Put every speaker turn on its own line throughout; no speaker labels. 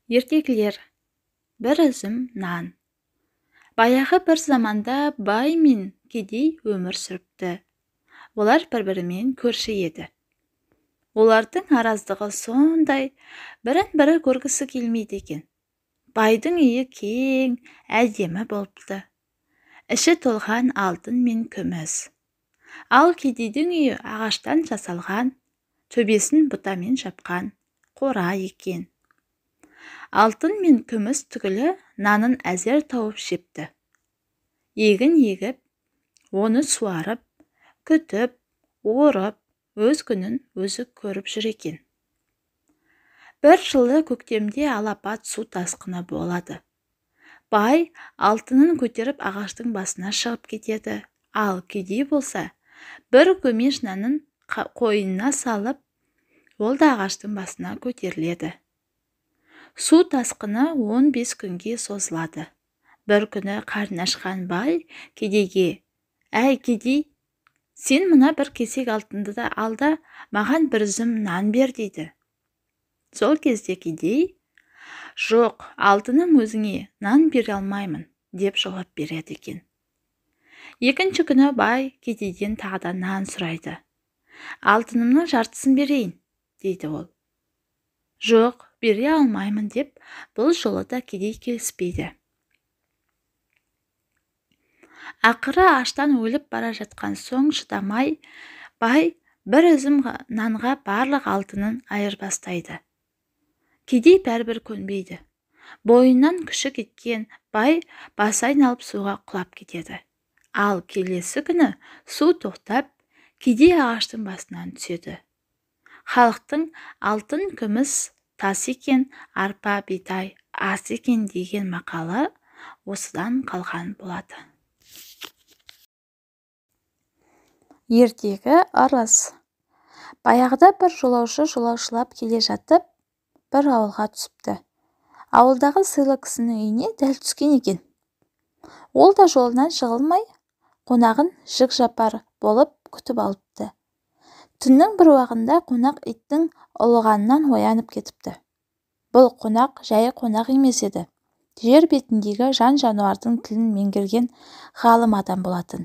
Ертегілер. Бір үзім нан. Баяғы бір заманда бай мен кедей өмір сүріпті. Олар бір-бірімен көрші еді. Олардың араздығы сондай, бірін-бірі көргісі келмейді екен. Байдың үйі кең, әдемі болыпты. Іші толған алтын мен күміс. Ал кедейдің үйі ағаштан жасалған, төбесін бұтамен жапқан қора екен. Алтын мен күміс түгілі нанын әзер тауып жепті. Егін егіп, оны суарып, күтіп, орып, өз күнін өзі көріп жүр екен. Бір жылы көктемде алапат су тасқыны болады. Бай алтынын көтеріп ағаштың басына шығып кетеді. Ал кедей болса, бір көмеш нанын қойнына салып, ол да ағаштың басына көтеріледі. Су тасқыны 15 күнге созылады. Бір күні қарны ашқан бай кедейге: «Әй кедей, сен мына бір кесек алтынды да ал да маған бір үзім нан бер» дейді. Сол кезде кедей: «Жоқ, алтыным өзіңе, нан бере алмаймын» деп жауап береді екен. Екінші күні бай кедейден тағы да нан сұрайды. «Алтынымның жартысын берейін» дейді ол. «Жоқ, бере алмаймын» деп бұл жолы да кедей келіспейді. Ақыры аштан өліп бара жатқан соң шыдамай, бай бір үзім нанға барлық алтынын айырбастайды. Кедей бәрібір көнбейді. Бойынан күші кеткен бай басы айналып суға құлап кетеді. Ал келесі күні су тоқтап, кедей ағаштың басынан түседі. Халықтың алтын күміс тас екен, арпа бидай ас екен деген мақалы осыдан қалған болады. Ертегі ырыс. Баяғыда бір жолаушы жолаушылап келе жатып, бір ауылға түсіпті. Ауылдағы сыйлы кісінің үйіне дәл түскен екен. Ол да жолынан жығылмай, қонағын жік-жапар болып күтіп алыпты. Түннің бір уағында қонақ иттің ұлығанынан оянып кетіпті. Бұл қонақ жай қонақ емес еді. Жер бетіндегі жан-жануардың тілін меңгерген ғалым адам болатын.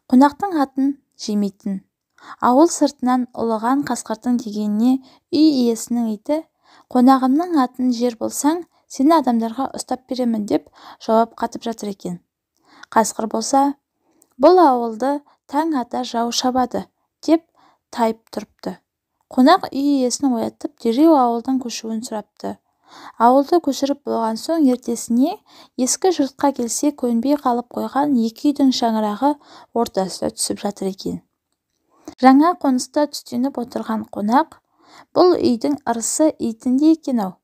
Қонақтың атын жемейтін. Ауыл сыртынан ұлыған қасқырдың дегеніне үй иесінің иті: «Қонағымның атын жер болсаң, сені адамдарға ұстап беремін» деп жауап қатып жатыр екен. Қасқыр болса: «Бұл ауылды таң ата жау шабады» деп тайып тұрыпты. Қонақ үй иесін оятып, дереу ауылдың көшуін сұрапты. Ауылды көшіріп болған соң ертесіне ескі жұртқа келсе көнбей қалып қойған екі үйдің шаңырағы ортасына түсіп жатыр екен. Жаңа қоныста түстеніп отырған қонақ: «Бұл үйдің ырысы итінде екен-ау.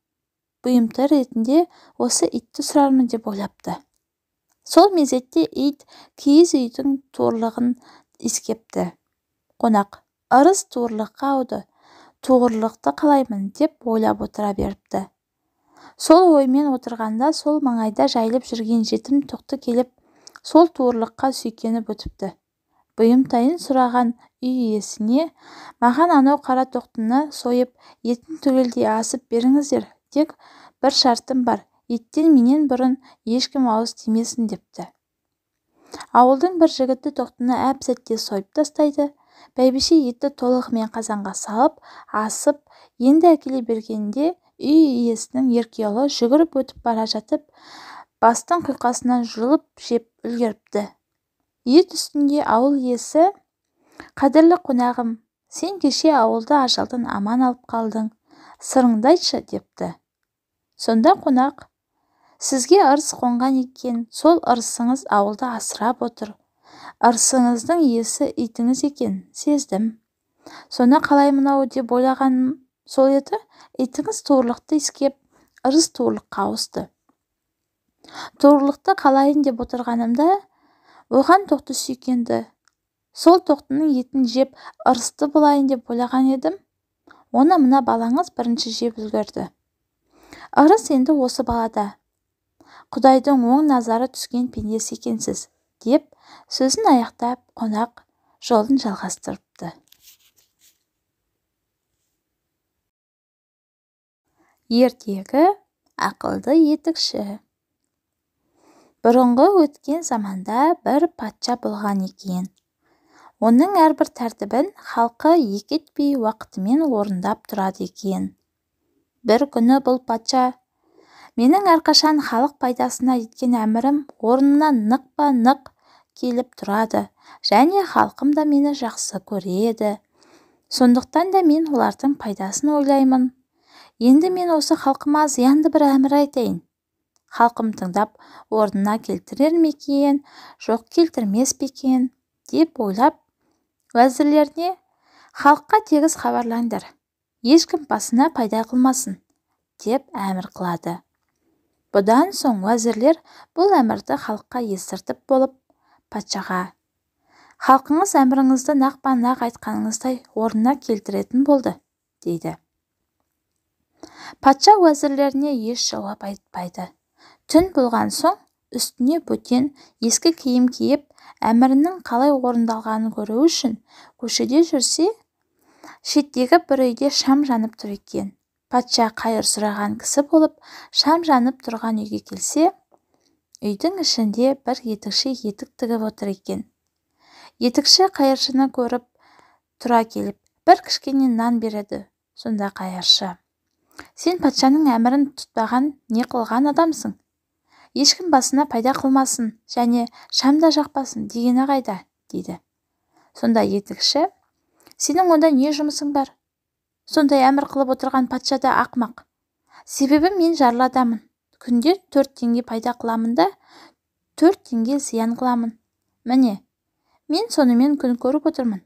Бұйымты ретінде осы итті сұрармын» деп ойлапты. Сол мезетте ит киіз үйдің туырлығын иіскепті. Қонақ: «Ырыс туырлыққа ауды, туғырлықты қалаймын» деп ойлап отыра беріпті. Сол оймен отырғанда сол маңайда жайылып жүрген жетім тоқты келіп, сол туырлыққа сүйкеніп өтіпті. Бұйымтайын сұраған үй иесіне: «Маған анау қара тоқтыны сойып, етін түгелдей асып беріңіздер. Тек бір шартым бар, еттен менен бұрын ешкім ауыз тимесін» депті. Ауылдың бір жігіті тоқтыны әп-сәтте сойып тастайды. Бәйбіше етті толығымен қазанға салып, асып, енді әкеле бергенде үй иесінің еркеұлы жүгіріп өтіп бара жатып, бастың құйқасынан жұлып жеп үлгеріпті. Ет үстінде ауыл иесі: «Қадірлі қонағым, сен кеше ауылды ажалдан аман алып қалдың. Сырыңды айтшы» депті. Сонда қонақ: «Сізге ырыс қонған екен, сол ырысыңыз ауылды асырап отыр. Ырысыңыздың иесі итіңіз екен, сездім. Соны қалаймын-ау деп ойлағаным сол еді, итіңіз туырлықты иіскеп, ырыс туырлыққа ауысты. Туырлықты қалайын деп отырғанымда, оған тоқты сүйкенді. Сол тоқтының етін жеп ырысты болайын деп ойлаған едім. Оны мына балаңыз бірінші жеп үлгерді. Ырыс енді осы балада. Құдайдың оң назары түскен пендесі екенсіз» деп сөзін аяқтап, қонақ жолын жалғастырыпты. Ертегі ақылды етікші. Бұрынғы өткен заманда бір патша болған екен. Оның әрбір тәртібін халқы екі етпей уақытымен орындап тұрады екен. Бір күні бұл патша: менің әрқашан халық пайдасына еткен әмірім орнына нық келіп тұрады, және халқым да мені жақсы көреді. Сондықтан да мен олардың пайдасын ойлаймын. Енді мен осы халқыма зиянды бір әмір айтайын. Халқым тыңдап орнына келтірер ме екен, жоқ келтірмес пе екен деп ойлап, уәзірлеріне: халыққа тегіс хабарлаңдар, ешкім басына пайда қылмасын деп әмір қылады. Бұдан соң уәзірлер бұл әмірді халыққа естіртіп болып, патшаға: халқыңыз әміріңізді нақ айтқаныңыздай орнына келтіретін болды, дейді. Патша уәзірлеріне еш жауап айтпайды. Түн болған соң үстіне бөтен ескі киім киіп, әмірінің қалай орындалғанын көру үшін көшеде жүрсе, шеттегі бір үйде шам жанып тұр екен. Патша қайыр сұраған кісі болып, шам жанып тұрған үйге келсе, үйдің ішінде бір етікші етік тігіп отыр екен. Етікші қайыршыны көріп тұра келіп, бір кішкене нан береді. Сонда қайыршы: сен патшаның әмірін тұтпаған не қылған адамсың? Ешкім басына пайда қылмасын және шамда жақпасын дегені қайда, дейді. Сонда етікші: сенің онда не жұмысың бар? Сондай әмір қылып отырған патша да ақымақ. Себебі мен жарлы адамын. Күнде 4 теңге пайда қыламын да 4 теңге зиян қыламын. Міне, мен сонымен күн көріп отырмын.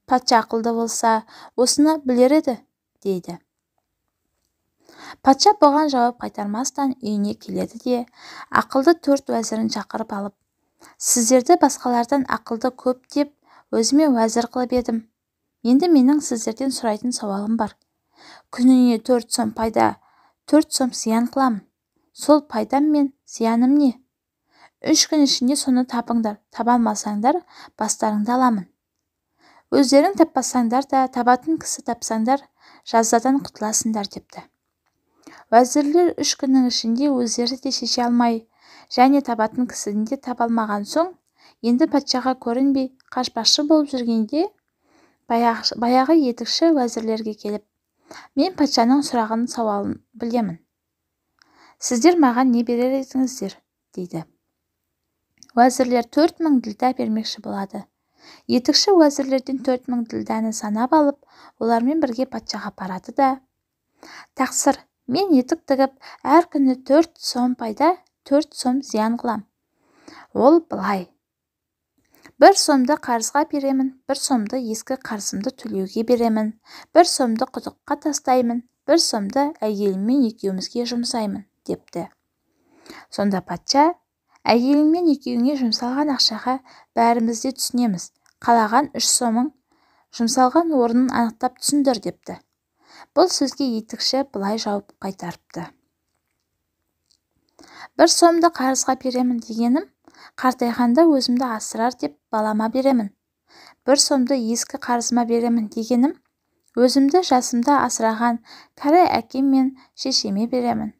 Патша ақылды болса, осыны білер еді, дейді. Патша бұған жауап қайтармастан үйіне келеді де, ақылды 4 уәзірін шақырып алып: сіздерді басқалардан ақылды көп деп өзіме уәзір қылып едім. Енді менің сіздерден сұрайтын сауалым бар. Күніне 4 сом пайда, 4 сом зиян қыламын. Сол пайдам мен зияным не? 3 күн ішінде соны табыңдар, таба алмасаңдар, бастарыңды аламын. Өздерің таппасаңдар да, табатын кісі тапсаңдар, жазадан құтыласыңдар, депті. Уәзірлер 3 күннің ішінде өздері де шеше алмай, және табатын кісіден де таба алмаған соң, енді патшаға көрінбей қашпақшы болып жүргенде, баяғы етікші уәзірлерге келіп: мен патшаның сұрағын сауалын білемін. Сіздер маған не берер едіңіздер, дейді. Уәзірлер 4000 ділда бермекші болады. Етікші уәзірлерден 4000 ділданы санап алып, олармен бірге патшаға барады да: тақсыр, мен етік тігіп, әр күні 4 сом пайда, 4 сом зиян қылам. Ол былай: 1 сомды қарызға беремін, 1 сомды ескі қарызымды төлеуге беремін, 1 сомды құдыққа тастаймын, 1 сомды әйеліммен екеумізге жұмсаймын, депті. Сонда патша: әйеліңмен екеуіңе жұмсалған ақшаға бәріміз де түсінеміз. Қалаған 3 сомың жұмсалған орнын анықтап түсіндір, депті. Бұл сөзге етікші былай жауап қайтарыпты: 1 сомды қарызға беремін дегенім, қартайғанда өзімді асырар деп балама беремін. 1 сомды ескі қарызыма беремін дегенім, өзімді жасымда асыраған кәрі әкем мен шешеме беремін.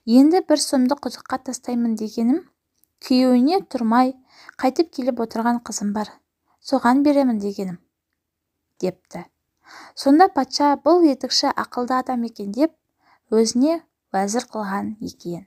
Енді 1 сомды құдыққа тастаймын дегенім, күйеуіне тұрмай қайтып келіп отырған қызым бар, соған беремін дегенім, депті. Сонда патша бұл етікші ақылды адам екен деп өзіне уәзір қылған екен.